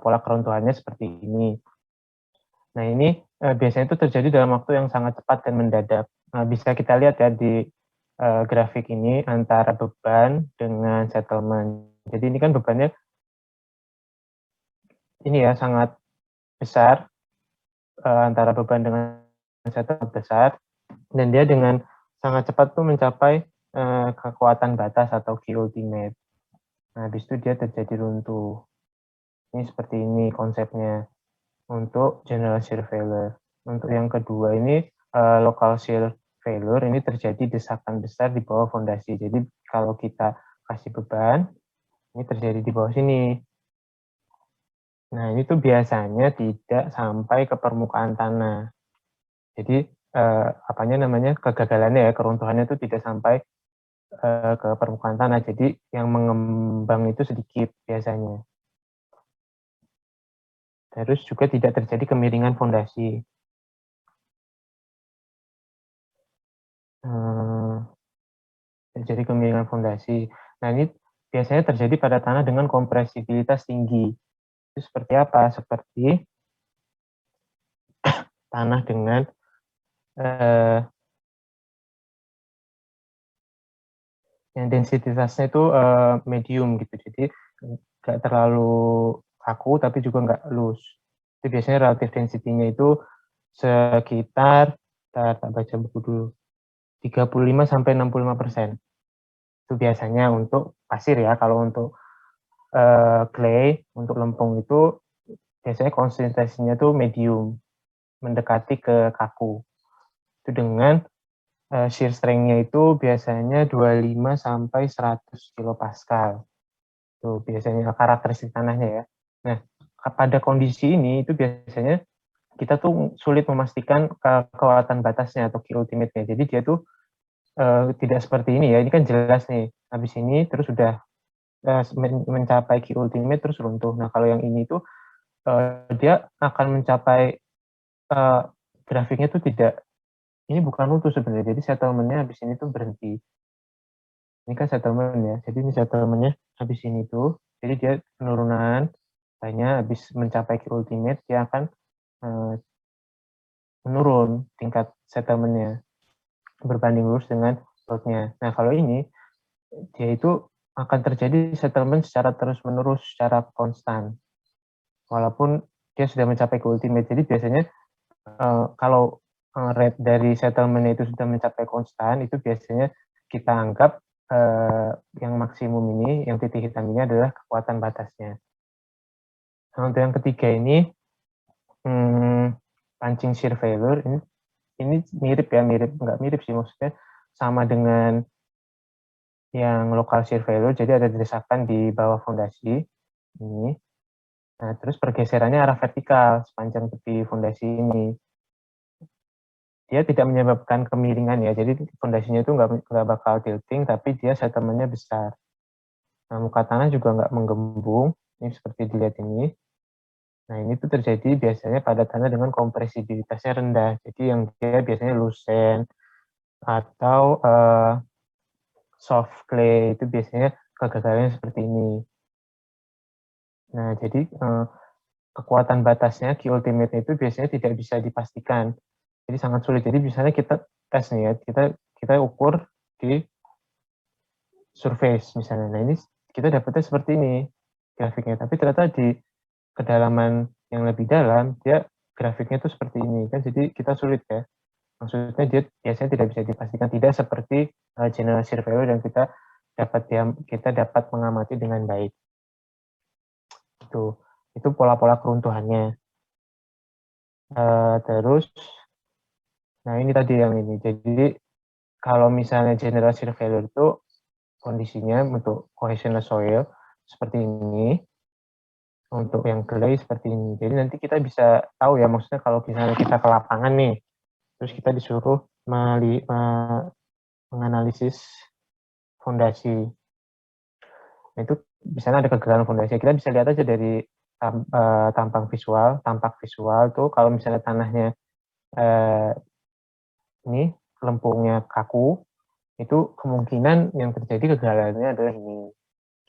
pola keruntuhannya seperti ini. Nah ini biasanya itu terjadi dalam waktu yang sangat cepat dan mendadak. Nah, bisa kita lihat ya di grafik ini antara beban dengan settlement. Jadi ini kan bebannya ini ya sangat besar, antara beban dengan settlement besar, dan dia dengan sangat cepat tuh mencapai kekuatan batas atau Q ultimate. Nah, habis itu dia terjadi runtuh. Ini seperti ini konsepnya untuk general shear failure. Untuk yang kedua ini local shear failure, ini terjadi desakan besar di bawah fondasi. Jadi kalau kita kasih beban, ini terjadi di bawah sini. Nah, ini tuh biasanya tidak sampai ke permukaan tanah. Jadi kegagalannya ya, keruntuhannya itu tidak sampai ke permukaan tanah. Jadi yang mengembang itu sedikit biasanya. Terus juga tidak terjadi kemiringan fondasi. Terjadi kemiringan fondasi. Nah, ini biasanya terjadi pada tanah dengan kompresibilitas tinggi. Itu seperti apa? Seperti tanah dengan yang densitasnya itu medium gitu. Jadi nggak terlalu kaku tapi juga nggak loose. Itu biasanya relative density-nya itu sekitar, tak baca buku dulu, 35 sampai 65%. Itu biasanya untuk pasir ya. Kalau untuk clay, untuk lempung itu biasanya konsentrasinya tuh medium, mendekati ke kaku. Itu dengan shear strength-nya itu biasanya 25 sampai 100 kilopascal. Itu biasanya karakteristik tanahnya ya. Nah, pada kondisi ini itu biasanya kita tuh sulit memastikan kekuatan batasnya atau Q ultimate-nya. Jadi dia tuh tidak seperti ini ya. Ini kan jelas nih. Habis ini terus sudah mencapai Q ultimate terus runtuh. Nah, kalau yang ini tuh dia akan mencapai grafiknya tuh tidak, ini bukan runtuh sebenarnya. Jadi settlement-nya habis ini tuh berhenti. Ini kan settlement ya. Jadi ini settlement-nya habis ini tuh. Jadi dia penurunan, hanya habis mencapai Q ultimate dia akan menurun tingkat settlement-nya berbanding lurus dengan load-nya. Nah, kalau ini dia itu akan terjadi settlement secara terus-menerus, secara konstan. Walaupun dia sudah mencapai ke ultimate. Jadi biasanya kalau rate dari settlement itu sudah mencapai konstan, itu biasanya kita anggap yang maksimum ini, yang titik hitam ini adalah kekuatan batasnya. Nah, untuk yang ketiga ini, punching shear failure, ini mirip ya, nggak mirip sih, maksudnya sama dengan yang local shear failure, jadi ada desakan di bawah fondasi ini. Nah, terus pergeserannya arah vertikal sepanjang tepi fondasi ini. Dia tidak menyebabkan kemiringan ya, jadi fondasinya itu nggak bakal tilting, tapi dia settlement-nya besar. Nah, muka tanah juga nggak menggembung, ini seperti dilihat ini. Nah, ini tuh terjadi biasanya pada tanah dengan kompresibilitasnya rendah, jadi yang dia biasanya lucent atau soft clay, itu biasanya kegagalannya seperti ini. Nah, jadi kekuatan batasnya, Q ultimate itu biasanya tidak bisa dipastikan. Jadi sangat sulit. Jadi misalnya kita tes nih ya, kita ukur di surface misalnya. Nah, ini kita dapatnya seperti ini grafiknya. Tapi ternyata di kedalaman yang lebih dalam, dia grafiknya itu seperti ini kan. Jadi kita sulit ya. Maksudnya dia biasanya tidak bisa dipastikan, tidak seperti general shear failure dan kita dapat mengamati dengan baik. Itu pola-pola keruntuhannya. Terus, nah ini tadi yang ini. Jadi kalau misalnya general shear failure itu kondisinya untuk cohesionless soil seperti ini, untuk yang clay seperti ini. Jadi nanti kita bisa tahu ya, maksudnya kalau misalnya kita ke lapangan nih, terus kita disuruh menganalisis fondasi. Nah, itu misalnya ada kegagalan fondasi, kita bisa lihat aja dari tampak visual tuh kalau misalnya tanahnya ini lempungnya kaku, itu kemungkinan yang terjadi kegagalannya adalah ini.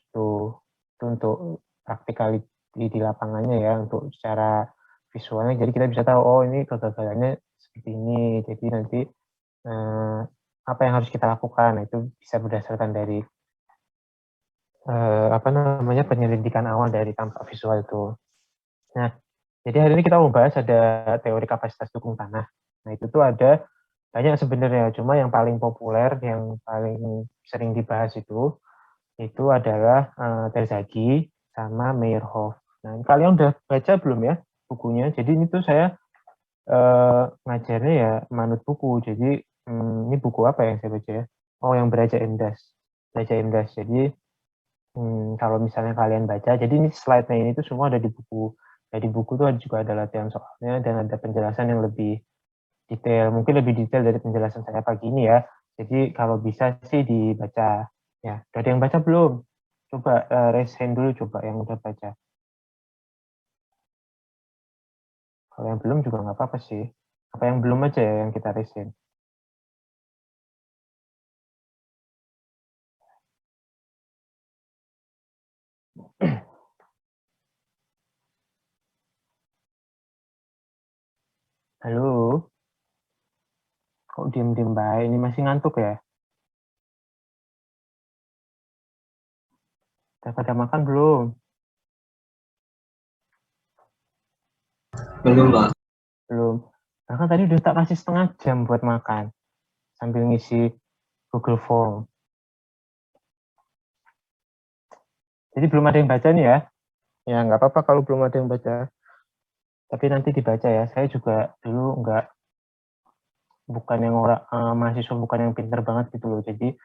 Itu untuk practicality di lapangannya ya untuk secara visualnya. Jadi kita bisa tahu oh ini kegagalannya seperti ini. Jadi nanti apa yang harus kita lakukan. Nah, itu bisa berdasarkan dari penyelidikan awal dari tampak visual itu. Nah, jadi hari ini kita mau bahas ada teori kapasitas dukung tanah. Nah, itu tuh ada banyak sebenarnya, cuma yang paling populer, yang paling sering dibahas itu adalah Terzaghi sama Meyerhoff. Nah, kalian udah baca belum ya bukunya? Jadi ini tuh saya ngajarnya ya manut buku. Jadi ini buku apa yang saya baca ya? Oh, yang Beraja Emdas. Beraja Emdas. Jadi kalau misalnya kalian baca, jadi ini slide-nya ini tuh semua ada di buku. Nah, di buku tuh juga ada latihan soalnya dan ada penjelasan yang lebih detail, mungkin lebih detail dari penjelasan saya pagi ini ya. Jadi kalau bisa sih dibaca. Ya, udah ada yang baca belum? Coba raise hand dulu, coba yang udah baca. Kalau yang belum juga nggak apa-apa sih. Apa yang belum aja ya yang kita raise hand. Halo? Kok diem-diem baik? Ini masih ngantuk ya? Udah pada makan belum? Belum, Pak. Belum. Bahkan tadi udah tak kasih setengah jam buat makan. Sambil ngisi Google Form. Jadi belum ada yang baca nih ya? Ya nggak apa-apa kalau belum ada yang baca. Tapi nanti dibaca ya. Saya juga dulu bukan yang mahasiswa bukan yang pinter banget gitu loh. Jadi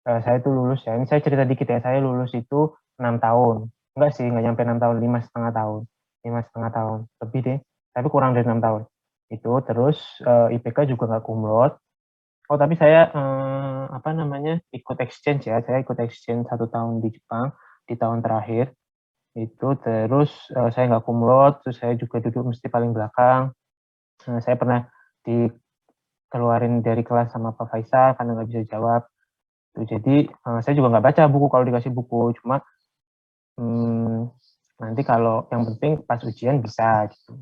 saya tuh lulus ya. Ini saya cerita dikit ya. Saya lulus itu 6 tahun. Enggak sih, nggak nyampe 6 tahun, 5,5 tahun. 5,5 tahun. Lebih deh. Tapi kurang dari 6 tahun. Itu terus IPK juga nggak kumlot. Oh, tapi saya ikut exchange ya. Saya ikut exchange 1 tahun di Jepang di tahun terakhir. Itu terus saya nggak kumlot, terus saya juga duduk mesti paling belakang. Saya pernah dikeluarin dari kelas sama Pak Faisal karena nggak bisa jawab. Jadi saya juga nggak baca buku kalau dikasih buku, cuma nanti kalau yang penting pas ujian bisa gitu.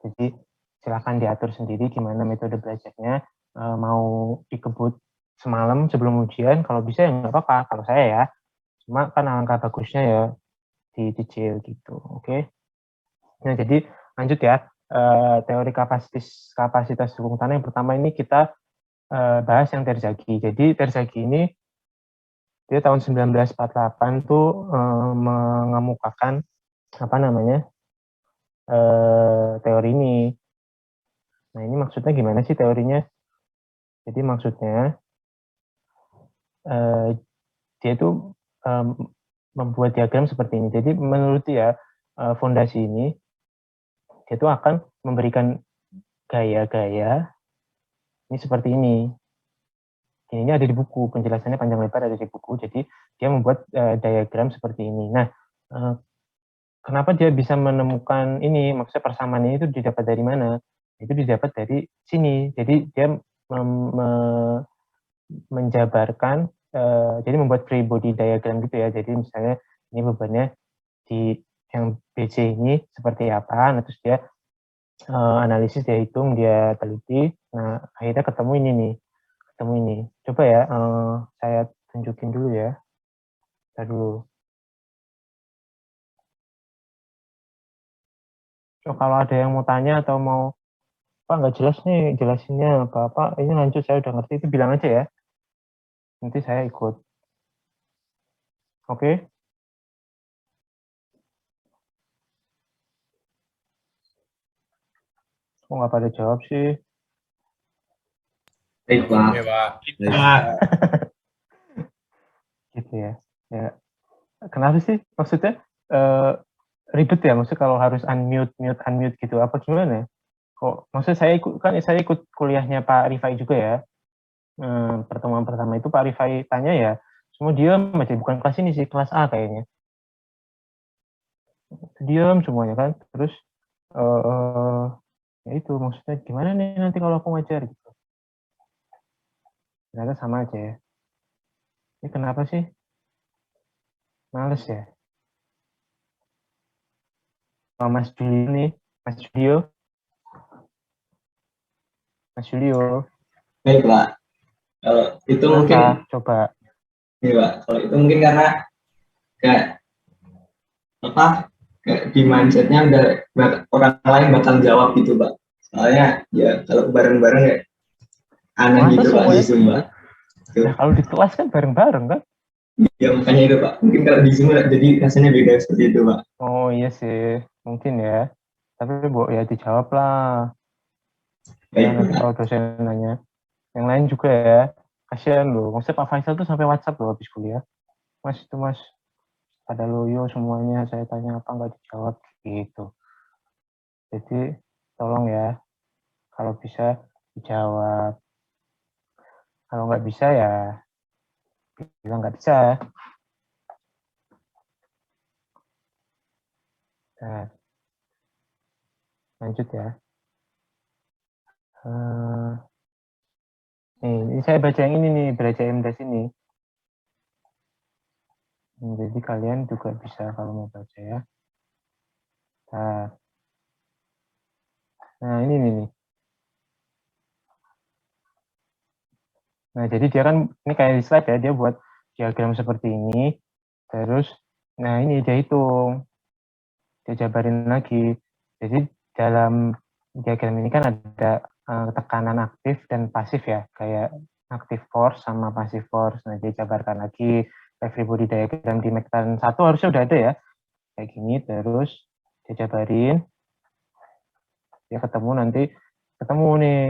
Jadi silakan diatur sendiri gimana metode belajarnya. Mau dikebut semalam sebelum ujian, kalau bisa ya nggak apa-apa. Kalau saya ya, cuma kan alangkah bagusnya ya dicicil gitu. Oke. Nah, jadi lanjut ya. Teori kapasitas dukung tanah yang pertama ini kita bahas yang Terzaghi. Jadi Terzaghi ini dia tahun 1948 tuh mengemukakan teori ini. Nah, ini maksudnya gimana sih teorinya? Jadi maksudnya dia itu membuat diagram seperti ini. Jadi menurut dia fondasi ini dia itu akan memberikan gaya-gaya ini seperti ini. Ini ada di buku, penjelasannya panjang lebar ada di buku. Jadi dia membuat diagram seperti ini. Nah, kenapa dia bisa menemukan ini? Maksudnya persamaan ini itu didapat dari mana? Itu didapat dari sini. Jadi dia menjabarkan, jadi membuat free body diagram gitu ya. Jadi misalnya ini bebannya di yang BC ini seperti apa, nah terus dia analisis, dia hitung, dia teliti, nah akhirnya ketemu ini nih, ketemu ini. Coba ya, saya tunjukin dulu ya. Kita dulu. So, kalau ada yang mau tanya atau mau, Pak nggak jelas nih jelasinnya apa-apa, ini lanjut saya udah ngerti, itu bilang aja ya. Nanti saya ikut. Oke? Kok nggak pada jawab sih? Baik, Pak. Oke, Pak. Gitu ya. Ya. Kenapa sih? Maksudnya ribet ya? Maksudnya kalau harus unmute gitu, apa gimana? Kok? Maksudnya saya ikut kuliahnya Pak Rifai juga ya. Pertemuan pertama itu Pak Rifai tanya ya, semua diam aja, bukan kelas ini sih, kelas A kayaknya. Diam semuanya kan. Terus ya itu maksudnya gimana nih nanti kalau aku ngajar gitu. Ternyata sama aja ya. Ini kenapa sih? Males ya? Mas Julio nih, Mas Julio. Mas Julio, Baik, Pak. Kalau itu mungkin, kenapa? Coba. ya, Pak. Kalau itu mungkin karena kayak apa? Kayak di mindsetnya udah orang lain bakal jawab gitu, Pak. Soalnya ya kalau bareng-bareng ya aneh Masa gitu, Pak, di semuanya Zoom, gitu? Pak. Gitu. Nah, kalau di kelas kan bareng-bareng kan? Ya makanya itu, Pak. Mungkin kalau di Zoom jadi rasanya beda seperti itu, Pak. Oh iya sih, mungkin ya. Tapi bu, ya dijawab lah. Ya Baik, nanti Pak. kalau dosen nanya. Yang lain juga ya. Kasihan loh. Maksudnya Pak Faisal tuh sampai WhatsApp loh habis kuliah. Mas itu mas, pada loyo semuanya. Saya tanya apa nggak dijawab gitu. Jadi tolong ya, kalau bisa dijawab. Kalau nggak bisa ya bilang nggak bisa. Nah, lanjut ya. Uh, ini saya baca yang ini nih, belajar MDes ini. Jadi kalian juga bisa kalau mau baca ya. Nah ini nih. Nah jadi dia kan, ini kayak di slide ya, dia buat diagram seperti ini. Terus, nah ini dia hitung. Dia jabarin lagi. Jadi dalam diagram ini kan ada tekanan aktif dan pasif ya. Kayak active force sama passive force. Nah dia jabarkan lagi every body diagram di McLaren 1 harusnya udah ada ya. Kayak gini, terus dia jabarin. Dia ketemu nih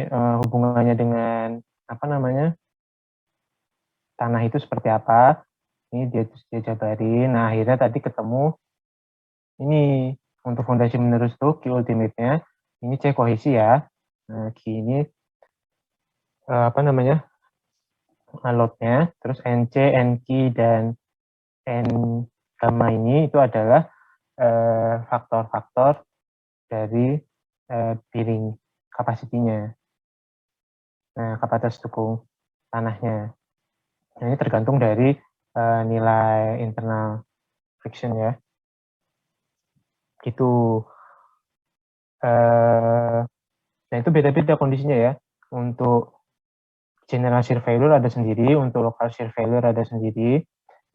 hubungannya dengan apa namanya tanah itu seperti apa. Ini dia jabarin. Nah akhirnya tadi ketemu ini untuk fondasi menerus tuh Q ultimate-nya. Ini C kohesi ya. Nah Q ini apa namanya load-nya. Terus NC, NQ dan N gamma ini itu adalah faktor-faktor dari piring kapasitinya. Nah kapasitas dukung tanahnya. Nah, ini tergantung dari nilai internal friction ya. Gitu. Nah itu beda-beda kondisinya ya. Untuk general shear failure ada sendiri, untuk local shear failure ada sendiri.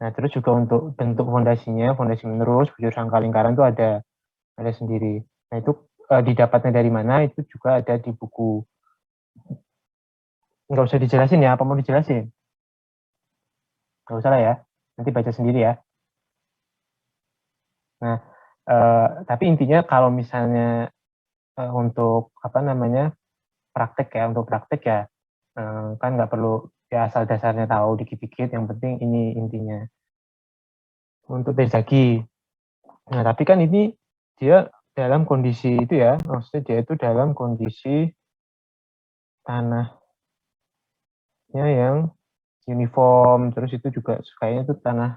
Nah terus juga untuk bentuk fondasinya, fondasi menerus, bujur rangka lingkaran itu ada sendiri. Nah itu didapatnya dari mana itu juga ada di buku. Nggak usah dijelasin ya, apa mau dijelasin? Nggak usah lah ya, nanti baca sendiri ya. Nah, tapi intinya kalau misalnya untuk apa namanya praktek ya, untuk praktek ya kan nggak perlu ya asal dasarnya tahu dikit-dikit, yang penting ini intinya. Untuk Terzaghi, nah tapi kan ini dia dalam kondisi itu ya, maksudnya dia itu dalam kondisi tanahnya yang uniform, terus itu juga kayaknya itu tanah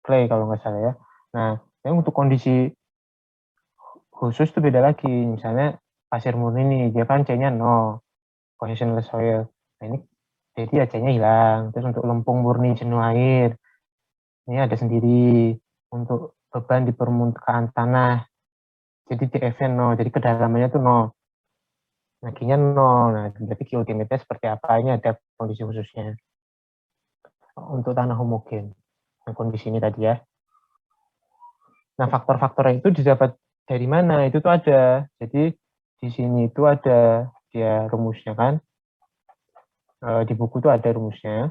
clay kalau nggak salah ya. Nah, yang untuk kondisi khusus itu beda lagi, misalnya pasir murni nih, dia kan C-nya 0, cohesionless soil. Nah ini jadi ya C-nya hilang. Terus untuk lempung murni jenuh air, ini ada sendiri. Untuk beban di permukaan tanah, jadi DF-nya 0, jadi kedalamannya tuh 0. Nah, Q-nya 0. Nah, berarti Q ultimate-nya seperti apa? Ini ada kondisi khususnya. Untuk tanah homogen. Nah, kondisi ini tadi ya. Nah, faktor-faktornya itu didapat dari mana? Itu tuh ada. Jadi, di sini itu ada dia rumusnya kan. Di buku tuh ada rumusnya.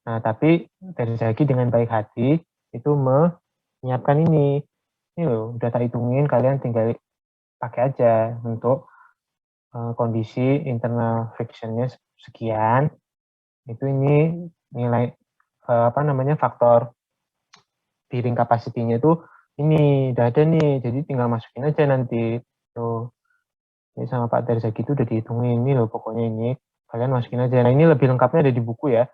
Nah, tapi dari Zaki dengan baik hati itu menyiapkan ini. Ini loh, udah tak hitungin, kalian tinggal pakai aja untuk kondisi internal frictionnya sekian. Itu ini nilai apa namanya faktor piring kapasitinya itu ini udah ada nih, jadi tinggal masukin aja nanti. Tuh, ini sama Pak Darzaki itu udah dihitungin ini loh, pokoknya ini kalian masukin aja. Nah ini lebih lengkapnya ada di buku ya.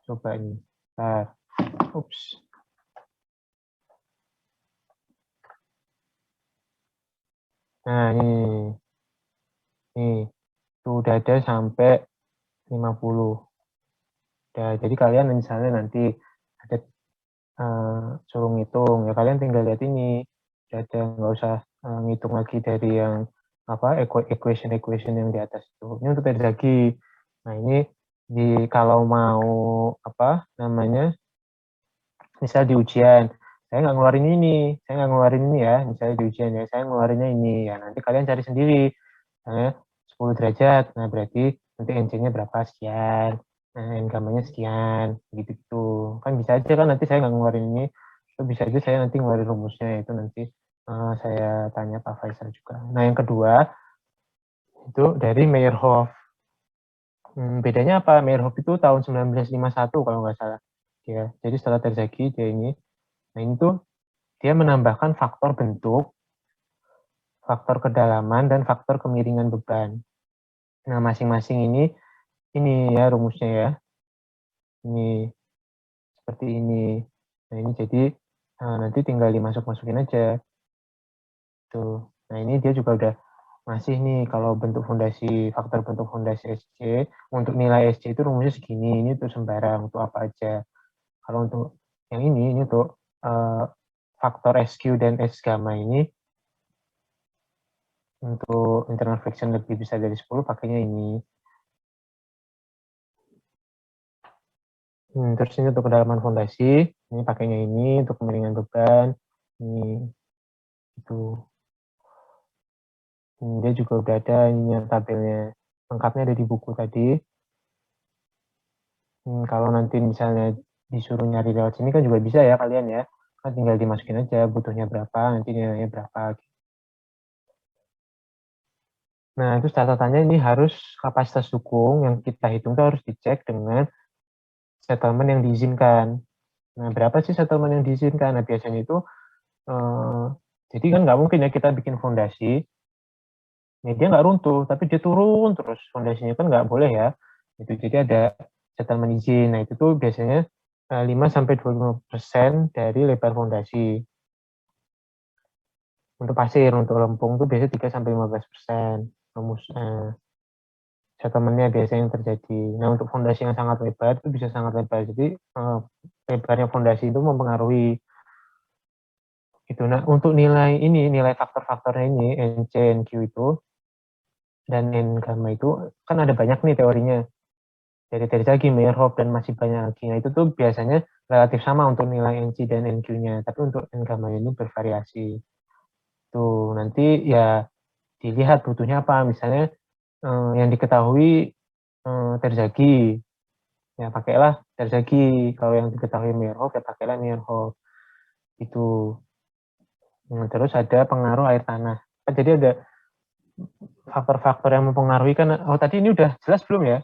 Coba ini. Nah, ups. Nah ini tuh udah ada sampai 50. Udah, jadi kalian misalnya nanti ada suruh ngitung, ya kalian tinggal lihat ini, ada nggak usah ngitung lagi dari yang apa equation yang di atas itu. Ini untuk Terzaghi. Nah ini kalau mau apa namanya, misal di ujian, saya nggak ngeluarin ini ya, misalnya di ujian ya, saya ngeluarinnya ini ya, nanti kalian cari sendiri, misalnya 10 derajat, nah berarti nanti NC-nya berapa sekian, nah N-gamanya sekian, gitu-gitu, kan bisa aja kan nanti saya nggak ngeluarin ini, itu bisa aja saya nanti ngeluarin rumusnya, itu nanti saya tanya Pak Faisal juga. Nah yang kedua, itu dari Meyerhof. Bedanya apa? Meyerhof itu tahun 1951 kalau nggak salah. Ya, jadi setelah Terzaghi dia ini. Nah ini tuh dia menambahkan faktor bentuk, faktor kedalaman, dan faktor kemiringan beban. Nah masing-masing ini ya rumusnya ya. Ini seperti ini. Nah ini jadi nanti tinggal dimasuk-masukin aja. Tuh. Nah ini dia juga udah masih nih kalau bentuk fondasi, faktor bentuk fondasi SC, untuk nilai SC itu rumusnya segini, ini untuk sembarang, untuk apa aja. Kalau untuk yang ini untuk faktor SQ dan S gamma ini, untuk internal friction lebih bisa dari 10, pakainya ini. Terus ini untuk kedalaman fondasi, ini pakainya ini, untuk kemiringan beban, ini, itu. Dia juga udah ada ini tabelnya, lengkapnya ada di buku tadi. Kalau nanti misalnya disuruh nyari lewat sini kan juga bisa ya kalian ya, kan tinggal dimasukin aja butuhnya berapa, nanti nilainya berapa. Nah itu catatannya ini harus kapasitas dukung yang kita hitung itu harus dicek dengan settlement yang diizinkan. Nah berapa sih settlement yang diizinkan? Nah biasanya itu jadi kan nggak mungkin ya kita bikin fondasi, ya dia nggak runtuh, tapi dia turun terus, fondasinya kan nggak boleh ya. Itu jadi ada settlement izin. Nah itu tuh biasanya 5-25% dari lebar fondasi. Untuk pasir, untuk lempung tuh biasanya 3-15% rumusnya. Settlement-nya biasanya yang terjadi. Nah untuk fondasi yang sangat lebar itu bisa sangat lebar. Jadi lebarnya fondasi itu mempengaruhi itu. Nah untuk nilai faktor-faktornya ini NC, NQ itu dan N gamma itu kan ada banyak nih teorinya. Dari Terzaghi, Meyerhof, dan masih banyak lagi. Nah itu tuh biasanya relatif sama untuk nilai NC dan NQ-nya, tapi untuk N gamma ini bervariasi. Tuh nanti ya dilihat butuhnya apa. Misalnya yang diketahui Terzaghi, ya pakailah Terzaghi. Kalau yang diketahui Meyerhof, ya pakailah Meyerhof. Itu. Terus ada pengaruh air tanah. Jadi ada faktor-faktor yang mempengaruhi kan. Oh tadi ini udah jelas belum ya?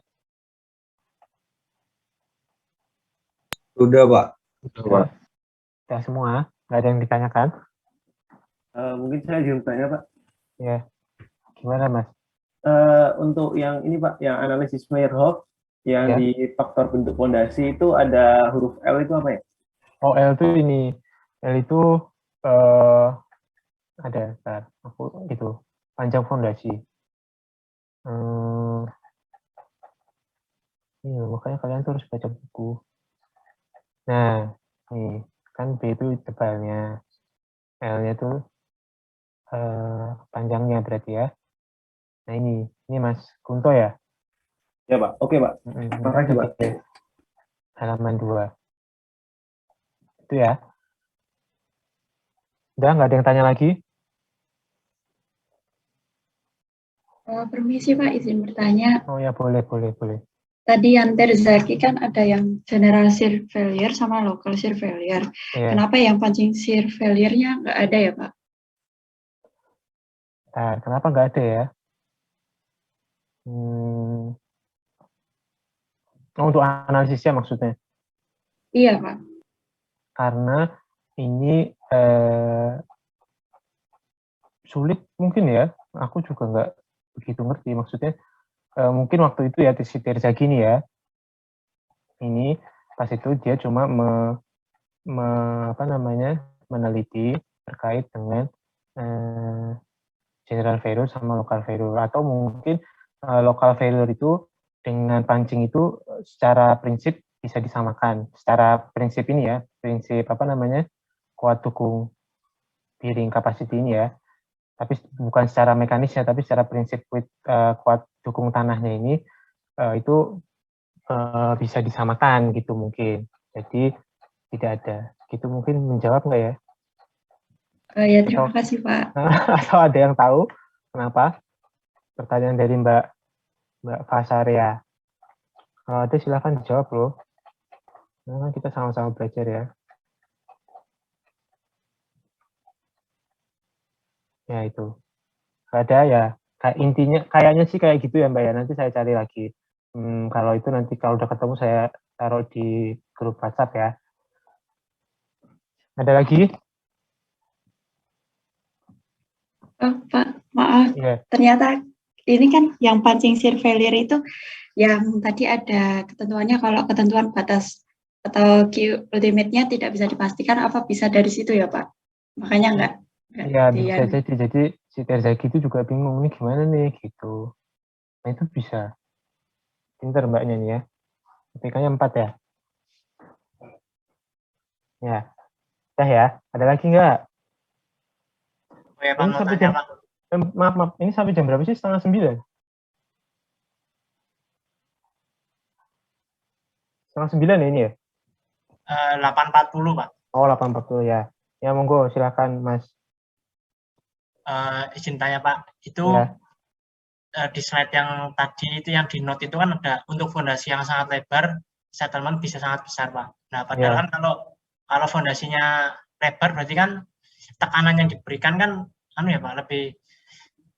Udah, Pak. Udah semua, nggak ada yang ditanyakan. Mungkin saya izin bertanya, Pak. Ya, gimana Mas? Untuk yang ini Pak, yang analisis Meyerhof, yang Ya. di faktor bentuk fondasi itu ada huruf L itu apa ya? Oh, L itu ini. L itu ada, bentar, aku gitu, panjang fondasi. Iya, makanya kalian tuh harus baca buku. Nah, nih, kan B itu tebalnya. L-nya tuh panjangnya berarti ya. Nah ini Mas Kunto ya? Ya Pak, oke Pak. Makasih Pak. Halaman 2. Itu ya. Udah nggak ada yang tanya lagi? Permisi Pak, izin bertanya. Oh ya, boleh. Tadi yang Terzaghi kan ada yang general shear failure sama local shear failure. Yeah. Kenapa yang punching shear failure-nya nggak ada ya Pak? Nah, kenapa nggak ada ya? Untuk analisisnya maksudnya? Iya Pak. Karena ini sulit mungkin ya. Aku juga nggak begitu ngerti. Maksudnya mungkin waktu itu ya si Terzaghi ini ya. Ini pas itu dia cuma meneliti terkait dengan general failure sama local failure, atau mungkin local failure itu dengan pancing itu secara prinsip bisa disamakan. Secara prinsip ini ya, prinsip apa namanya kuat dukung bearing capacity ini ya, tapi bukan secara mekanisnya, tapi secara prinsip kuat dukung tanahnya ini itu bisa disamakan gitu mungkin. Jadi tidak ada. Gitu mungkin menjawab nggak ya? Ya, terima kasih Pak. Atau ada yang tahu kenapa? Pertanyaan dari Mbak Fasaria. Kalau ada silahkan dijawab loh. Nah, kita sama-sama belajar ya. Ya itu. Nggak ada ya. Kayak intinya kayaknya sih kayak gitu ya Mbak ya. Nanti saya cari lagi. Kalau itu nanti kalau udah ketemu saya taruh di grup WhatsApp ya. Ada lagi? Oh, Pak, maaf. Iya. Ternyata ini kan yang punching shear failure itu yang tadi ada ketentuannya kalau ketentuan batas atau Q ultimate-nya tidak bisa dipastikan, apa bisa dari situ ya Pak? Makanya enggak Iya bisa jadi. Jadi si Terzaki itu juga bingung nih gimana nih gitu. Nah itu bisa. Pinter mbaknya nih ya. IPK-nya 4 ya. Ya. Dah ya. Ada lagi nggak? Oh ya Pak, Ini mau sampai tanya jam, Pak. maaf. Ini sampai jam berapa sih? 8:30? 8:30 ya ini ya? 8.40 Pak. Oh 8:40 ya. Ya monggo silakan Mas. Izin tanya Pak, itu Ya. Di slide yang tadi itu yang di note itu kan ada untuk fondasi yang sangat lebar, settlement bisa sangat besar Pak. Nah padahal Ya. kan kalau fondasinya lebar berarti kan tekanan yang diberikan kan ya Pak lebih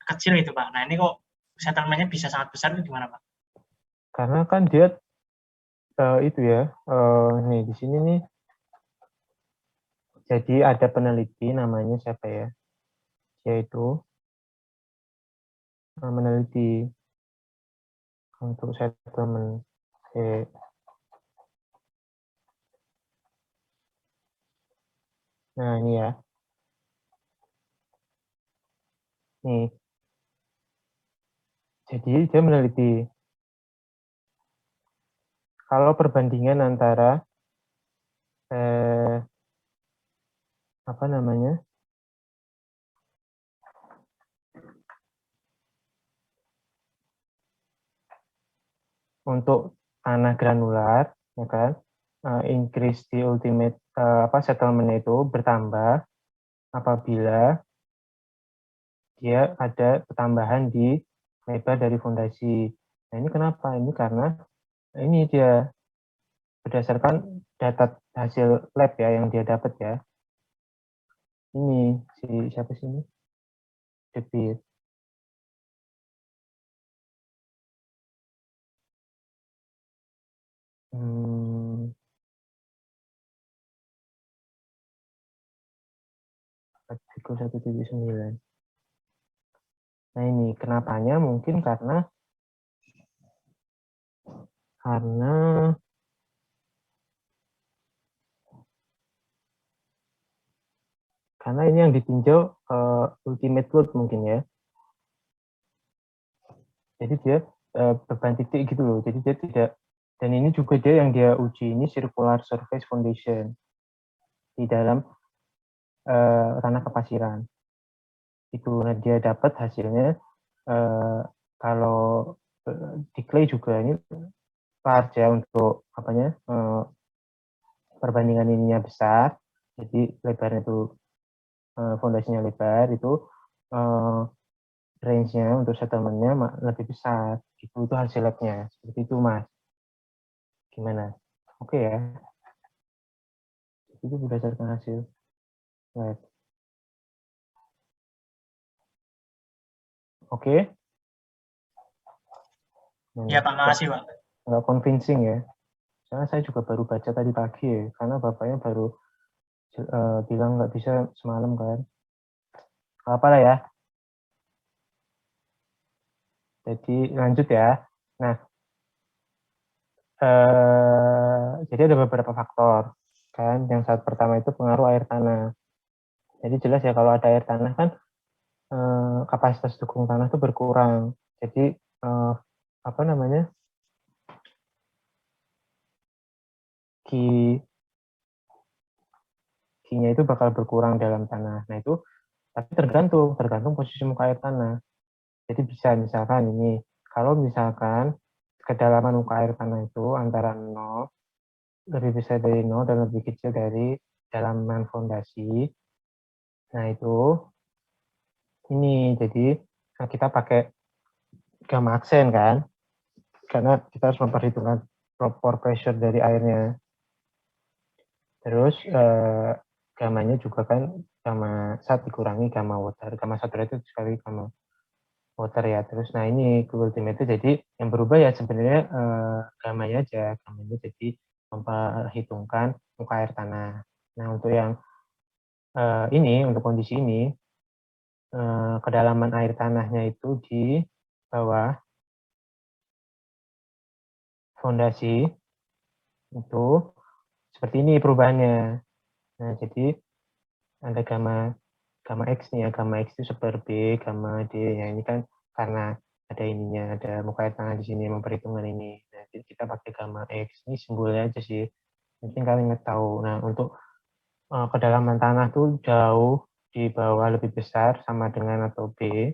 kecil itu Pak. Nah ini kok settlementnya bisa sangat besar itu gimana Pak? Karena kan dia itu ya. Nih di sini nih. Jadi ada peneliti namanya siapa ya? Yaitu meneliti untuk settlement. Nah ini ya. Nih. Jadi dia meneliti kalau perbandingan antara apa namanya untuk tanah granular, ya kan, increase di ultimate settlement itu bertambah apabila dia ada pertambahan di lebar dari fondasi. Nah ini kenapa? Ini karena ini dia berdasarkan data hasil lab ya yang dia dapat ya. Ini si siapa sih ini? Debit. Artikel 179. Nah ini kenapanya mungkin karena ini yang ditinjau ultimate load mungkin ya. Jadi dia beban titik gitu loh. Jadi dia tidak, dan ini juga dia yang dia uji ini circular surface foundation di dalam tanah kapasiran. Itu nah dia dapat hasilnya kalau di clay juga ini large ya untuk apanya perbandingan ininya besar. Jadi lebarnya itu fondasinya lebar itu range-nya untuk settlement-nya lebih besar. Itu hasil lab-nya. Seperti itu, Mas. Gimana? Oke ya. Itu berdasarkan hasil lab. Oke. Iya Pak, makasih Pak. Nggak convincing ya. Karena saya juga baru baca tadi pagi ya. Karena bapaknya baru bilang nggak bisa semalam kan. Apa lah ya. Jadi lanjut ya. Nah, jadi ada beberapa faktor kan. Yang saat pertama itu pengaruh air tanah. Jadi jelas ya kalau ada air tanah kan kapasitas dukung tanah itu berkurang. Jadi apa namanya Q-nya itu bakal berkurang dalam tanah. Nah itu tapi tergantung posisi muka air tanah. Jadi bisa misalkan ini, kalau misalkan kedalaman muka air tanah itu antara 0, lebih besar dari 0 dan lebih kecil dari dalaman fondasi. Nah itu ini, jadi kita pakai gamma aksen kan, karena kita harus memperhitungkan proper pressure dari airnya. Terus gamanya juga kan gamma 1 dikurangi gamma water, gamma saturated sekali gamma water ya. Terus nah ini ultimate jadi yang berubah ya sebenarnya gamanya aja, gamanya jadi memperhitungkan muka air tanah. Nah untuk yang ini, untuk kondisi ini kedalaman air tanahnya itu di bawah fondasi itu seperti ini perubahannya. Nah jadi ada gamma X nih ya, gamma X itu super B, gamma D. Ya ini kan karena ada ininya, ada muka air tanah di sini memperhitungkan ini. Nah, jadi kita pakai gamma X. Ini simbolnya aja sih. Mungkin kalian nggak tahu. Nah, untuk kedalaman tanah tuh jauh di bawah lebih besar sama dengan atau B.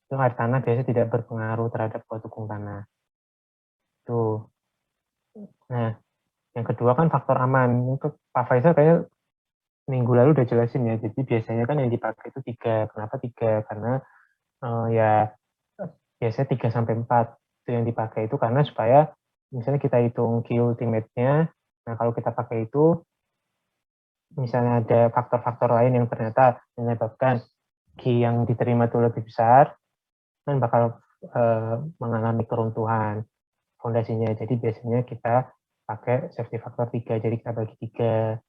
Itu air tanah biasanya tidak berpengaruh terhadap kuat dukung tanah. Tuh. Nah, yang kedua kan faktor aman. Untuk Pak Faisal kayaknya minggu lalu udah jelasin ya. Jadi biasanya kan yang dipakai itu 3. Kenapa 3? Karena ya biasanya 3 sampai 4 itu yang dipakai itu karena supaya misalnya kita hitung Q ultimate-nya. Nah, kalau kita pakai itu misalnya ada faktor-faktor lain yang ternyata menyebabkan Q yang diterima itu lebih besar, kan bakal mengalami keruntuhan fondasinya. Jadi biasanya kita pakai safety factor 3, jadi kita bagi 3.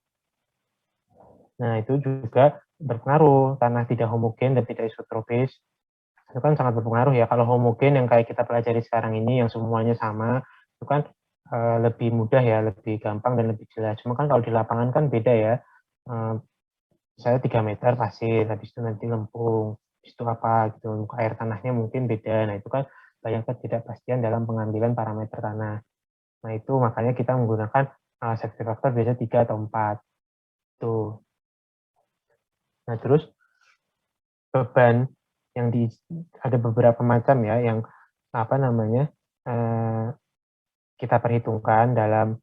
Nah, itu juga berpengaruh, tanah tidak homogen dan tidak isotropis. Itu kan sangat berpengaruh ya. Kalau homogen yang kayak kita pelajari sekarang ini, yang semuanya sama, itu kan lebih mudah ya, lebih gampang dan lebih jelas. Cuma kan kalau di lapangan kan beda ya. Misalnya 3 meter pasir, habis itu nanti lempung, habis itu apa gitu, muka air tanahnya mungkin beda. Nah itu kan banyak ketidakpastian dalam pengambilan parameter tanah. Nah itu makanya kita menggunakan safety factor biasanya 3 atau 4. Tuh. Nah terus beban yang ada beberapa macam ya yang apa namanya kita perhitungkan dalam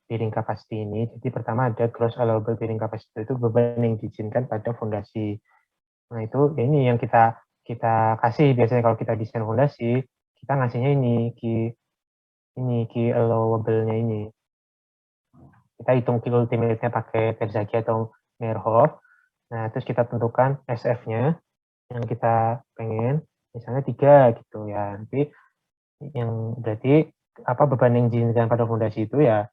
bearing capacity ini. Jadi pertama ada gross allowable bearing capacity, itu beban yang diizinkan pada fondasi. Nah itu ini yang kita kasih biasanya kalau kita desain fondasi, kita ngasihnya ini key allowable-nya ini. Kita hitung key ultimate-nya pakai Terzaghi atau Meyerhof. Nah terus kita tentukan SF-nya yang kita pengen, misalnya 3 gitu ya. Nanti yang berarti apa beban yang diinginkan pada fondasi itu ya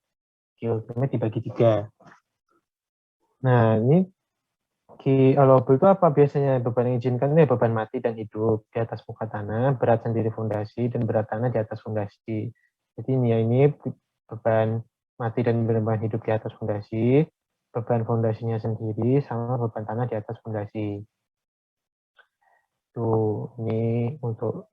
key ultimate dibagi 3. Nah ini key allowable itu apa biasanya? Beban yang diizinkan ini beban mati dan hidup di atas muka tanah, berat sendiri fondasi, dan berat tanah di atas fondasi. Jadi ini beban mati dan beban hidup di atas fondasi, beban fondasinya sendiri, sama beban tanah di atas fondasi. Tuh, ini untuk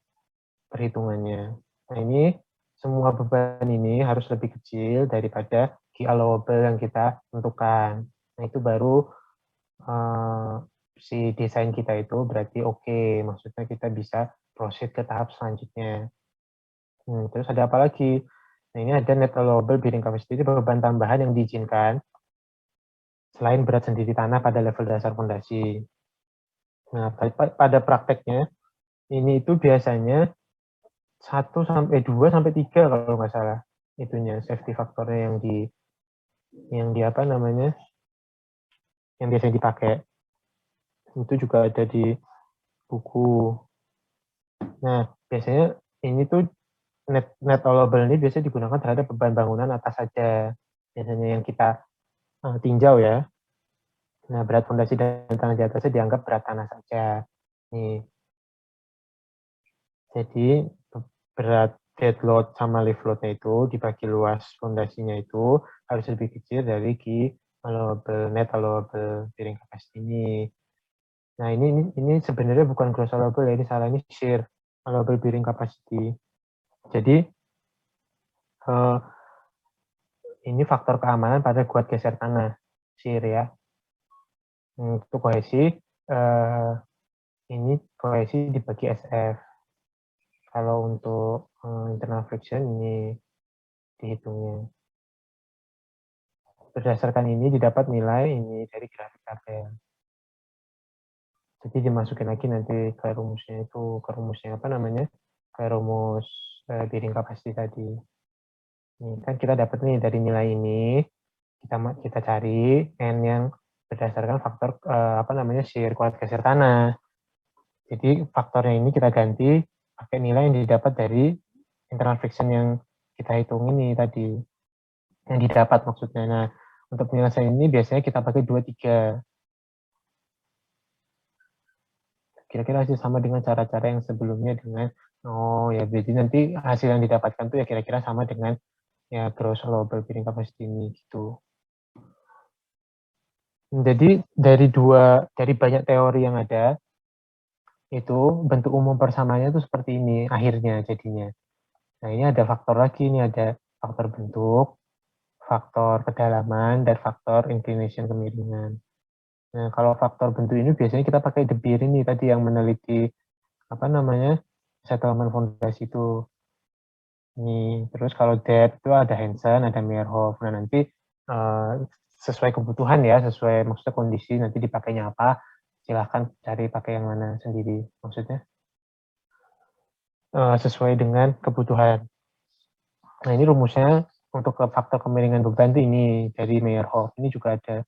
perhitungannya. Nah ini semua beban ini harus lebih kecil daripada key allowable yang kita tentukan. Nah itu baru si desain kita itu berarti oke. Maksudnya kita bisa proceed ke tahap selanjutnya. Terus ada apa lagi? Nah ini ada net allowable bearing capacity, beban tambahan yang diizinkan selain berat sendiri tanah pada level dasar fondasi. Nah pada prakteknya ini itu biasanya 1 sampai 2 sampai 3 kalau nggak salah itunya safety faktornya yang di apa namanya yang biasanya dipakai. Itu juga ada di buku. Nah biasanya ini tuh net allowable ini biasanya digunakan terhadap beban bangunan atas saja, biasanya yang kita tinjau ya. Nah berat fondasi dan tanah di atasnya dianggap berat tanah saja. Nih jadi berat dead load sama lift load-nya itu dibagi luas fondasinya itu harus lebih kecil dari key allowable, net allowable bearing capacity ini. Nah ini sebenarnya bukan gross allowable ya, ini salah, ini shear allowable bearing capacity. Jadi ini faktor keamanan pada kuat geser tanah. shear ya. Untuk kohesi, ini kohesi dibagi SF. Kalau untuk internal friction ini dihitungnya. Berdasarkan ini didapat nilai ini dari grafik tabel. Jadi dimasukin lagi nanti ke rumusnya itu, ke rumusnya apa namanya? Ke rumus bearing capacity tadi. Ini kan kita dapat nih dari nilai ini, kita cari N yang berdasarkan faktor apa namanya shear kuat geser tanah. Jadi faktornya ini kita ganti pakai nilai yang didapat dari internal friction yang kita hitung ini tadi, yang didapat maksudnya. Nah, untuk penyelesaian ini biasanya kita pakai 2-3. Kira-kira sih sama dengan cara-cara yang sebelumnya dengan, oh ya, jadi nanti hasil yang didapatkan tuh ya kira-kira sama dengan ya gross allowable bearing capacity ini gitu. Jadi dari banyak teori yang ada, itu bentuk umum persamanya itu seperti ini akhirnya jadinya. Nah ini ada faktor lagi, ini ada faktor bentuk, faktor kedalaman, dan faktor inclination kemiringan. Nah kalau faktor bentuk ini biasanya kita pakai De Beer ini tadi yang meneliti apa namanya settlement fondasi itu. Ini terus kalau depth itu ada Hansen, ada Meyerhof. Nah nanti sesuai kebutuhan ya, sesuai maksudnya kondisi nanti dipakainya apa, silahkan cari pakai yang mana sendiri maksudnya sesuai dengan kebutuhan. Nah ini rumusnya untuk faktor kemiringan beban itu ini dari Meyerhof. Ini juga ada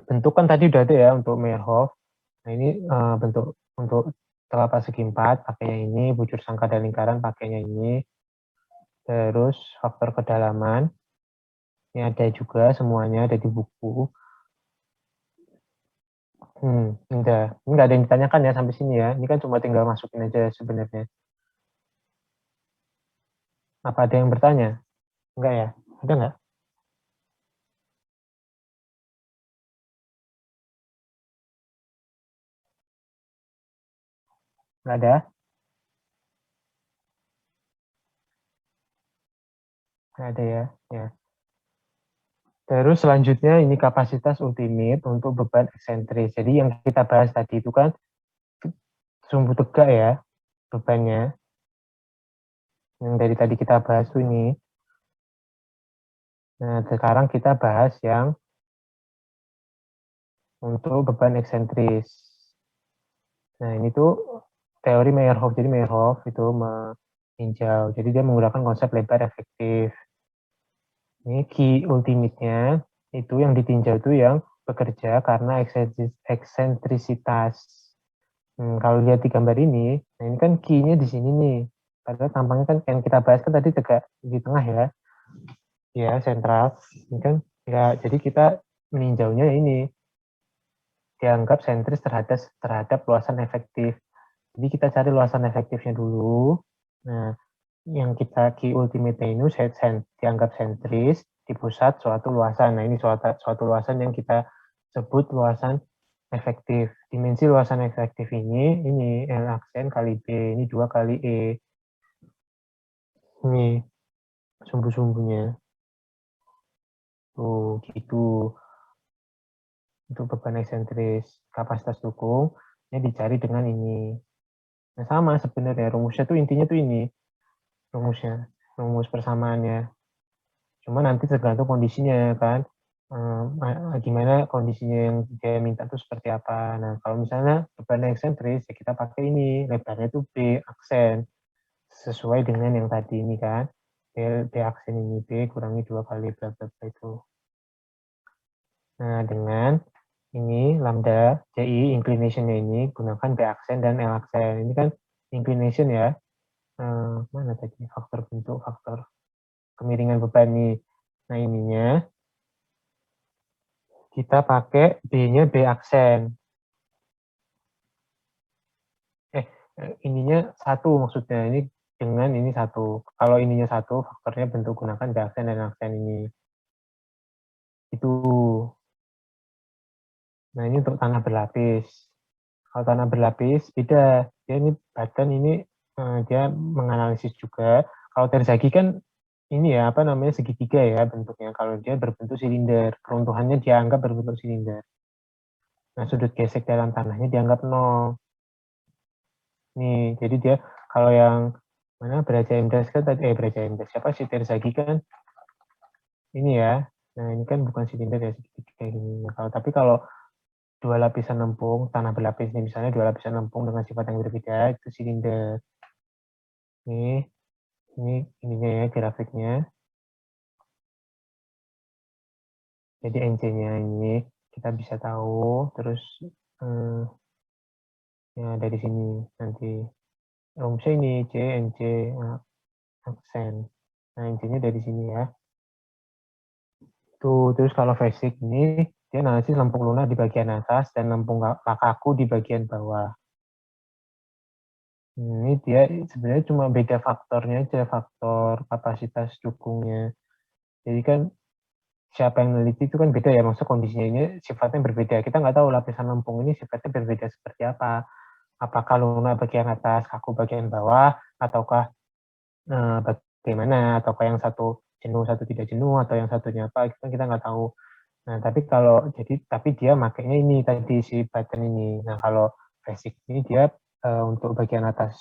bentuk kan tadi udah ada ya untuk Meyerhof. Nah ini bentuk untuk telapak segi 4 pakainya ini, bujur sangka dan lingkaran pakainya ini. Terus faktor kedalaman ini ada juga semuanya ada di buku. Enggak. Ini nggak ada yang ditanyakan ya sampai sini ya. Ini kan cuma tinggal masukin aja sebenarnya. Apa ada yang bertanya? Enggak ya? Ada nggak? Nggak ada? Nggak ada ya? Ya. Terus selanjutnya ini kapasitas ultimate untuk beban eksentris. Jadi yang kita bahas tadi itu kan sumbu tegak ya bebannya. Yang dari tadi kita bahas tuh ini. Nah sekarang kita bahas yang untuk beban eksentris. Nah ini tuh teori Meyerhof. Jadi Meyerhof itu meninjau. Jadi dia menggunakan konsep lebar efektif. Ini key ultimate-nya itu yang ditinjau itu yang bekerja karena eksentrisitas. Kalau lihat di gambar ini, nah ini kan key-nya di sini nih. Padahal tampangnya kan yang kita bahas kan tadi tegak di tengah ya. Ya, sentral. Ini kan ya jadi kita meninjaunya ini dianggap sentris terhadap luasan efektif. Jadi kita cari luasan efektifnya dulu. Nah, yang kita key ultimate ini dianggap sentris di pusat suatu luasan. Nah, ini suatu luasan yang kita sebut luasan efektif. Dimensi luasan efektif ini L aksen kali B, ini 2 kali E. Ini sumbu-sumbunya. Tuh, gitu. Untuk beban eksentris, kapasitas dukung, ini dicari dengan ini. Nah, sama sebenarnya rumusnya tuh intinya tuh ini. Rumus persamaannya. Cuma nanti tergantung kondisinya kan. Gimana kondisinya yang dia minta itu seperti apa. Nah, kalau misalnya beban eksentris, ya kita pakai ini, lebarnya itu B aksen. Sesuai dengan yang tadi ini kan. B aksen ini B kurangi 2 kali bla bla bla itu. Nah, dengan ini lambda CI inclination-nya ini gunakan B aksen dan L aksen. Ini kan inclination ya. Mana tadi faktor bentuk, faktor kemiringan beban ini. Nah, ininya kita pakai B-nya B aksen. Ininya 1 maksudnya. Ini dengan ini 1. Kalau ininya 1, faktornya bentuk gunakan B aksen dan aksen ini. Itu. Nah, ini untuk tanah berlapis. Kalau tanah berlapis, beda. Dia ini badan ini dia menganalisis juga. Kalau Terzaghi kan ini ya, apa namanya, segitiga ya bentuknya. Kalau dia berbentuk silinder, keruntuhannya dianggap berbentuk silinder. Nah, sudut gesek dalam tanahnya dianggap 0. Nih, jadi dia kalau yang mana Braja Indras kan tadi, Braja Indras, siapa sih Terzagi kan ini ya. Nah, ini kan bukan silinder ya, segitiga kayak gini. Nah, tapi kalau dua lapisan lempung, tanah berlapis ini misalnya dua lapisan lempung dengan sifat yang berbeda, itu silinder. Ini ininya ya, grafiknya. Jadi NC-nya ini kita bisa tahu, terus ya dari sini nanti rumusnya ini C, NC, aksen. Nah, NC-nya dari sini ya. Tuh, terus kalau basic ini, dia analisis lempung lunak di bagian atas dan lempung kaku di bagian bawah. Ini dia sebenarnya cuma beda faktornya aja, faktor kapasitas dukungnya. Jadi kan siapa yang meneliti itu kan beda ya, maksud kondisinya ini sifatnya berbeda. Kita nggak tahu lapisan lempung ini sifatnya berbeda seperti apa. Apakah lunak bagian atas, kaku bagian bawah, ataukah bagaimana, ataukah yang satu jenuh, satu tidak jenuh, atau yang satunya apa, kita nggak tahu. Nah, tapi kalau tapi dia makanya ini tadi si button ini. Nah, kalau basic ini dia untuk bagian atas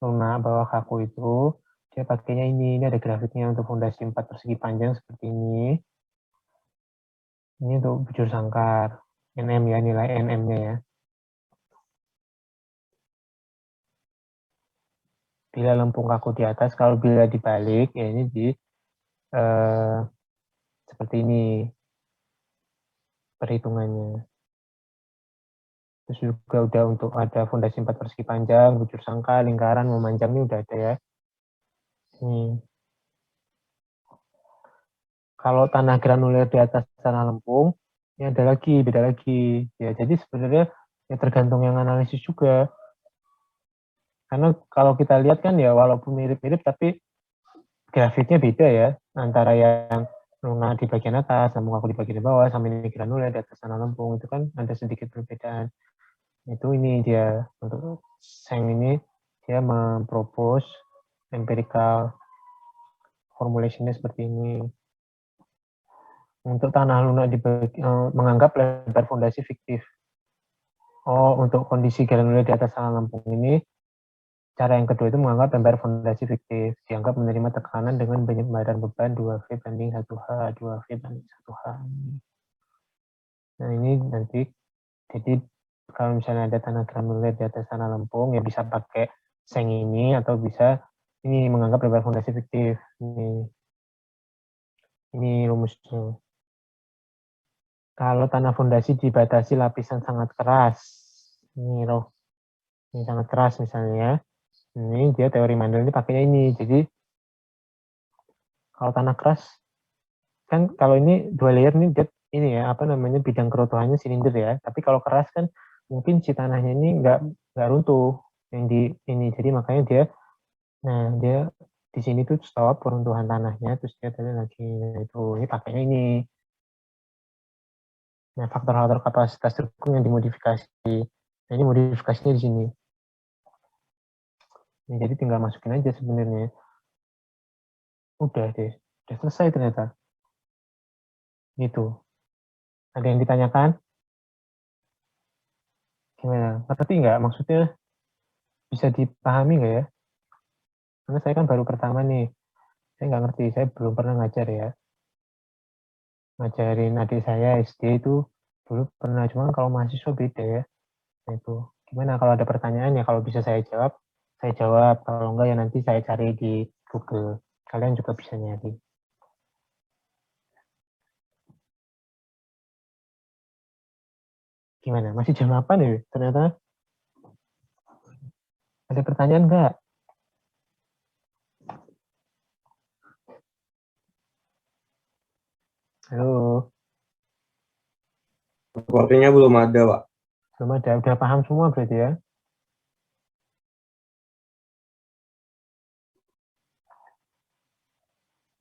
lunak, bawah kaku itu dia pakainya ini. Ini ada grafiknya untuk fondasi 4 persegi panjang seperti ini. Ini untuk bujur sangkar, NM ya, nilai NM-nya ya. Bila lempung kaku di atas, kalau bila dibalik, ya ini seperti ini perhitungannya. Terus juga udah untuk ada fondasi 4 persegi panjang, bujur sangkar, lingkaran, memanjang ini udah ada ya. Ini. Kalau tanah granuler di atas tanah lempung, ini ada lagi, beda lagi. Ya, jadi sebenarnya ya tergantung yang analisis juga. Karena kalau kita lihat kan ya walaupun mirip-mirip tapi grafiknya beda ya antara yang lunak di bagian atas, lempung kaku di bagian bawah, sama ini granuler di atas tanah lempung itu kan ada sedikit perbedaan. Itu ini dia untuk Seng ini dia mempropose empirical formulationnya seperti ini. Untuk tanah lunak menganggap lebar fondasi fiktif. Oh, untuk kondisi granuler di atas tanah lempung ini, cara yang kedua itu menganggap lebar fondasi fiktif. Dianggap menerima tekanan dengan penyebaran beban 2V banding 1H, 2V banding 1H. Nah, ini nanti, jadi kalau misalnya ada tanah granuler di atas tanah lempung, ya bisa pakai Seng ini, atau bisa ini menganggap lebar fondasi fiktif. Ini rumusnya. Kalau tanah fondasi dibatasi lapisan sangat keras, ini loh, ini sangat keras misalnya, ini dia teori Mandel ini pakainya ini. Jadi kalau tanah keras, kan kalau ini dua layer ini dia ini ya apa namanya bidang kerutuhannya silinder ya. Tapi kalau keras kan mungkin si tanahnya ini nggak runtuh yang di ini. Jadi makanya dia, nah dia di sini tuh stop peruntuhan tanahnya, terus dia tadi lagi itu ini pakainya ini. Nah, faktor-faktor kapasitas dukung yang dimodifikasi. Nah, ini modifikasinya di sini. Nah, jadi tinggal masukin aja sebenarnya. Udah deh. Udah selesai ternyata. Gitu. Ada yang ditanyakan? Gimana? Ngerti nggak? Maksudnya bisa dipahami nggak ya? Karena saya kan baru pertama nih. Saya nggak ngerti. Saya belum pernah ngajar ya. Ngajarin adik saya SD itu dulu pernah. Cuma kalau mahasiswa beda ya. Nah, itu. Gimana kalau ada pertanyaan ya kalau bisa saya jawab, saya jawab. Kalau enggak ya nanti saya cari di Google. Kalian juga bisa nyari. Gimana? Masih jam 8 ya? Ternyata ada pertanyaan nggak? Halo? Sepertinya belum ada, Pak. Belum ada. Udah paham semua berarti ya?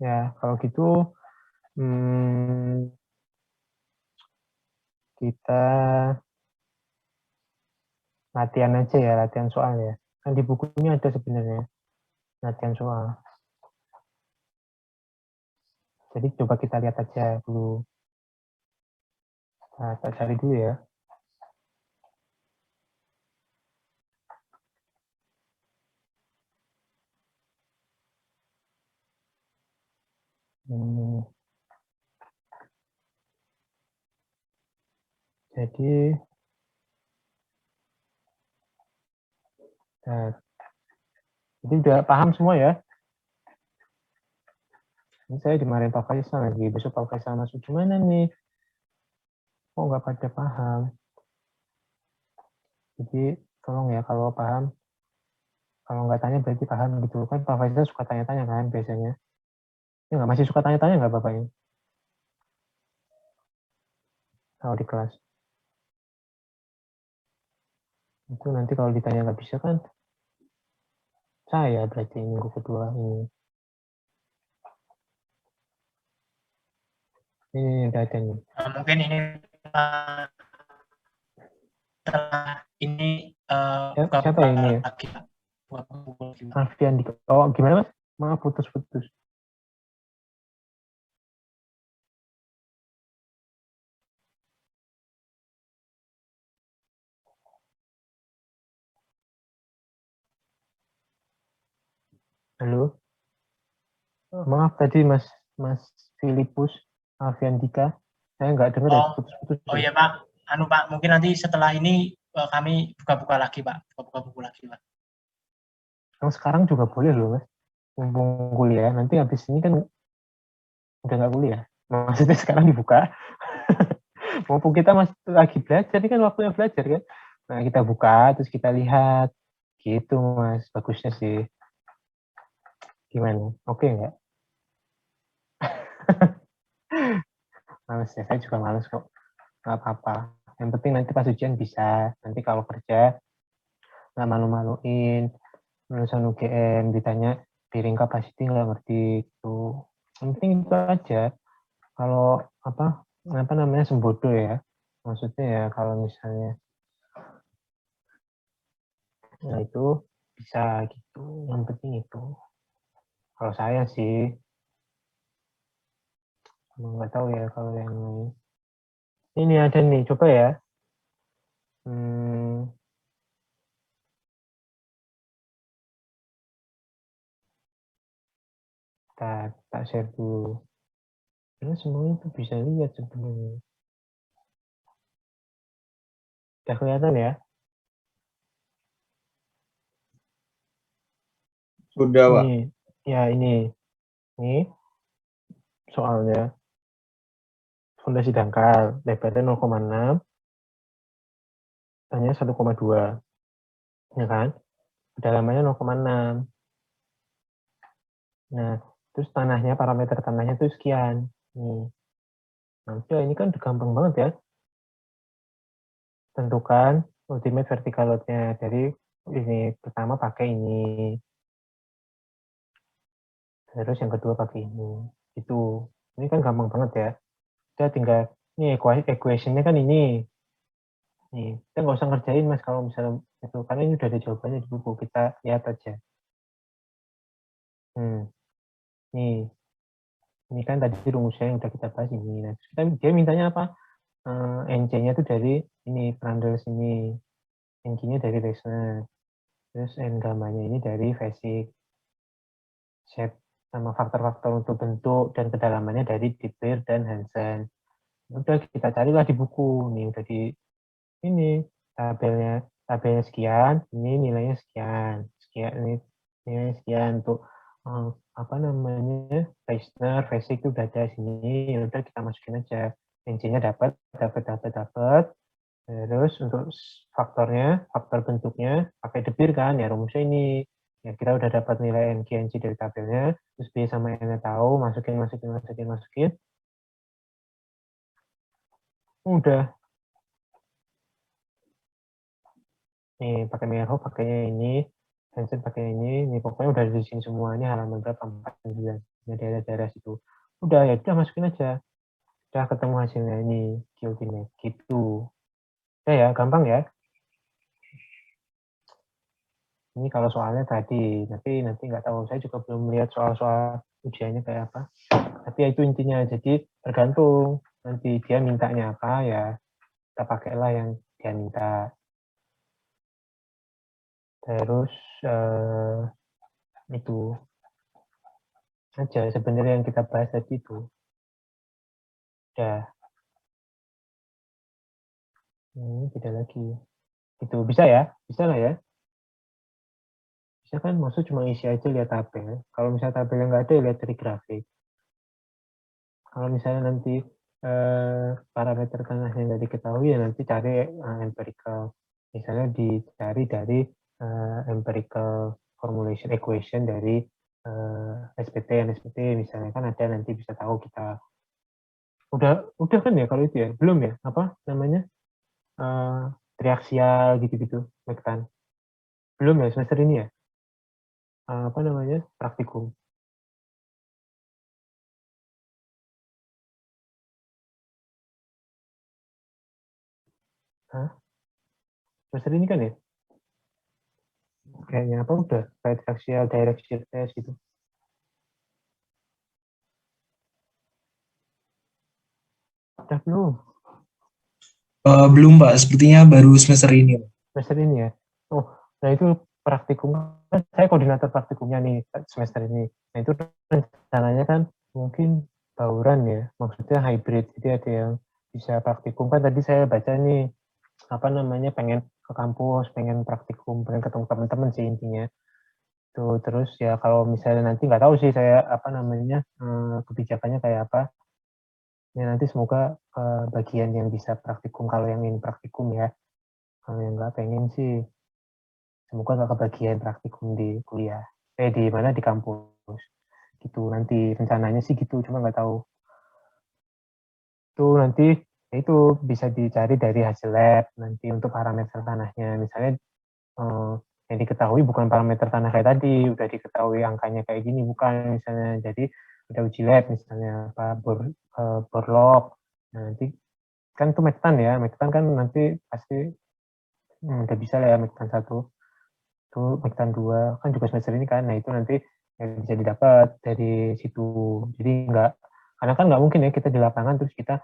Ya, kalau gitu kita latihan aja ya, latihan soal ya. Kan di bukunya ada sebenarnya latihan soal. Jadi coba kita lihat aja dulu. Nah, kita cari dulu ya. Jadi, nah, jadi udah paham semua ya. Ini saya dimarahin Pak Faisal lagi. Besok Pak Faisal masuk gimana nih? Kok nggak pada paham? Jadi tolong ya kalau paham, kalau nggak tanya berarti paham gitu. Kan Pak Faisal suka tanya-tanya kan biasanya. Ya nggak masih suka tanya-tanya nggak Bapaknya? Kalau di kelas. Itu nanti kalau ditanya nggak bisa kan, saya berarti minggu kedua ini. Ini udah ada nih. Mungkin ini setelah ini Siapa ini? lagi Pak. Alfian Dika. Oh gimana Mas? Maaf putus-putus. Halo. Maaf tadi Mas Filipus Alfian Dika. Saya nggak dengar ya putus-putus. Oh iya Pak, Pak, mungkin nanti setelah ini kami buka-buka lagi Pak, buka-buka buku lagi Pak. Yang sekarang juga boleh loh Mas. Mumpung kuliah, nanti habis ini kan udah nggak kuliah. Maksudnya sekarang dibuka. Mumpung kita masih lagi belajar, ini kan waktunya belajar kan. Nah kita buka, terus kita lihat. Gitu Mas, bagusnya sih. Gimana? Oke nggak? Males ya, saya juga males kok. Nggak apa-apa. Yang penting nanti pas ujian bisa. Nanti kalau kerja, nggak malu-maluin. Lulusan UGM ditanya piring capacity nggak ngerti itu. Yang penting itu aja. Kalau apa namanya sembodo ya. Maksudnya ya kalau misalnya nah itu bisa gitu. Yang penting itu. Kalau saya sih nggak tahu ya kalau yang lain. Ini ada nih, coba ya. Tak share dulu. Karena semuanya tuh bisa lihat sebenarnya. Udah kelihatan ya? Sudah, Pak. Ini, ya ini soalnya fondasi dangkal, lebarnya 0,6, panjangnya 1,2, ya kan? Kedalamannya 0,6. Nah, terus tanahnya, parameter tanahnya itu sekian. Nih. Nah, ini kan gampang banget ya. Tentukan ultimate vertical load-nya. Jadi ini pertama pakai ini. Terus yang kedua pakai ini. Itu. Ini kan gampang banget ya. Kita tinggal, ini equation-nya kan ini. Nih, kita nggak usah ngerjain Mas kalau misalnya itu. Karena ini udah ada jawabannya di buku. Kita lihat aja. Nih. Ini kan tadi rumusnya yang udah kita bahas ini. Nah, dia mintanya apa? NC-nya itu dari ini, Prandtl ini. NG-nya dari Reisner. Terus N gamanya ini dari basic shape sama faktor-faktor untuk bentuk dan kedalamannya dari Dipler dan Hansen. Udah kita carilah di buku. Nih udah di ini tabelnya sekian, ini nilainya sekian. Ini nilainya sekian untuk apa namanya? Reisner, basic itu udah ada sini. Udah kita masukin aja. NC-nya dapat. Terus untuk faktornya, faktor bentuknya pakai Dipler kan, ya rumusnya ini. Ya kita udah dapat nilai NG, NC dari tabelnya, terus B sama N-nya tahu, masukin. Udah. Nih pakai Meyerhof, pakainya ini, Hansen pakai ini pokoknya udah di sini semuanya halaman berapa 49. Ini daerah-daerah situ. Udah ya, udah masukin aja. Udah ketemu hasilnya ini, Ultimate gitu. Ya, gampang ya. Ini kalau soalnya tadi, tapi nanti nggak tahu. Saya juga belum melihat soal-soal ujiannya kayak apa. Tapi ya itu intinya, jadi tergantung nanti dia mintanya apa, ya kita pakailah yang dia minta. Terus itu aja sebenarnya yang kita bahas tadi itu. Udah. Beda lagi. Itu bisa ya? Bisa lah ya? Bisa kan, maksud cuma isi aja lihat tabel. Kalau misalnya tabelnya nggak ada, lihat dari grafik. Kalau misalnya nanti parameter tanahnya nggak diketahui, ya nanti cari empirical. Misalnya dicari dari empirical formulation equation dari SPT dan SPT misalnya, kan ada, nanti bisa tahu kita. Udah kan ya kalau itu ya? Belum ya? Apa namanya? Triaksial gitu-gitu, Mektan. Belum ya semester ini ya? Apa namanya? Praktikum. Hah? Semester ini kan ya? Kayaknya apa udah? Kayak triaksial, direct shear test gitu. Udah belum? Belum Pak, sepertinya baru semester ini. Semester ini ya? Oh, nah itu praktikum. Saya koordinator praktikumnya nih semester ini. Nah itu rencananya kan mungkin bauran ya, maksudnya hybrid. Jadi ada yang bisa praktikum. Kan tadi saya baca nih, apa namanya, pengen ke kampus, pengen praktikum, pengen ketemu teman-teman sih intinya. Tuh, terus ya kalau misalnya nanti nggak tahu sih saya apa namanya kebijakannya kayak apa. Ya nanti semoga bagian yang bisa praktikum, kalau yang ingin praktikum ya. Kalau yang nggak pengen sih semoga nggak kebagian praktikum di kuliah. Di mana, di kampus. Gitu nanti rencananya sih gitu, cuma nggak tahu. Itu nanti ya itu bisa dicari dari hasil lab nanti untuk parameter tanahnya. Misalnya yang diketahui bukan parameter tanah kayak tadi, udah diketahui angkanya kayak gini, bukan misalnya. Jadi udah uji lab misalnya apa borlog. Nah, nanti kan itu Mektan ya, Mektan kan nanti pasti udah bisa lah ya Mektan 1, itu Mektan 2 kan juga semester ini kan. Nah itu nanti yang bisa didapat dari situ. Jadi nggak, karena kan nggak mungkin ya kita di lapangan terus kita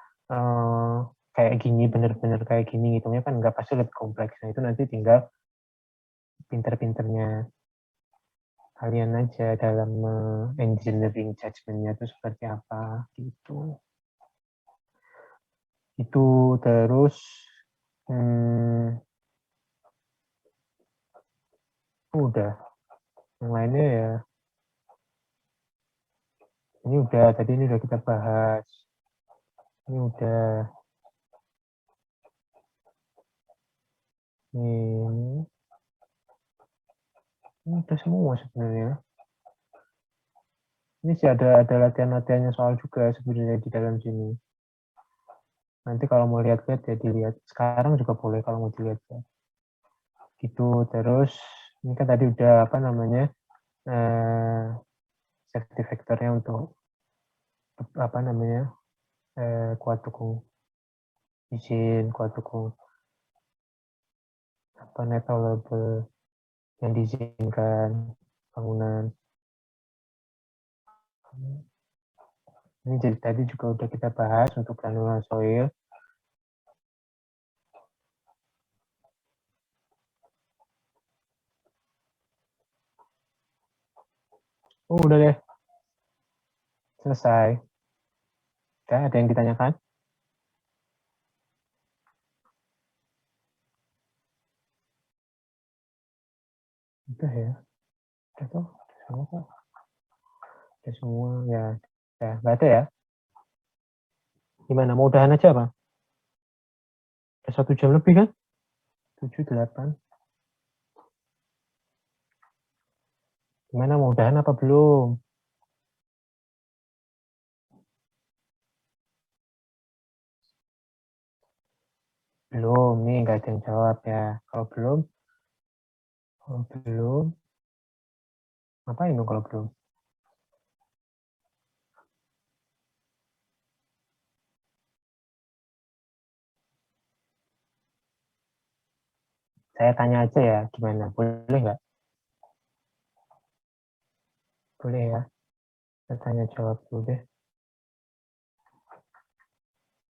kayak gini, bener-bener kayak gini ngitungnya kan nggak, pasti lebih kompleks. Nah itu nanti tinggal pinter-pinternya kalian aja dalam engineering judgment-nya itu seperti apa gitu. Itu terus udah, yang lainnya ya ini udah, tadi ini udah kita bahas, ini udah ini udah semua sebenarnya. Ini sih ada latihan-latihannya soal juga sebenarnya di dalam sini. Nanti kalau mau lihat-lihat ya dilihat. Sekarang juga boleh kalau mau dilihat ya. Gitu. Terus ini kan tadi udah apa namanya safety factor-nya untuk apa namanya kuat dukung izin, kuat dukung apa net tolerable yang diizinkan bangunan. Ini jadi tadi juga udah kita bahas untuk granular soil. Udah deh. Selesai. Udah, ada yang ditanyakan? Udah ya. Udah tuh. Semua kok. Udah semua ya. Ya, nggak ada ya. Gimana? Mau udahan aja apa? Udah 1 jam lebih kan? 7, 8. Gimana, mau udahan apa belum? Belum, nih nggak ada yang jawab ya. Kalau belum, ngapain dong kalau belum? Saya tanya aja ya, gimana? Boleh nggak? Boleh ya. Saya tanya jawab dulu deh.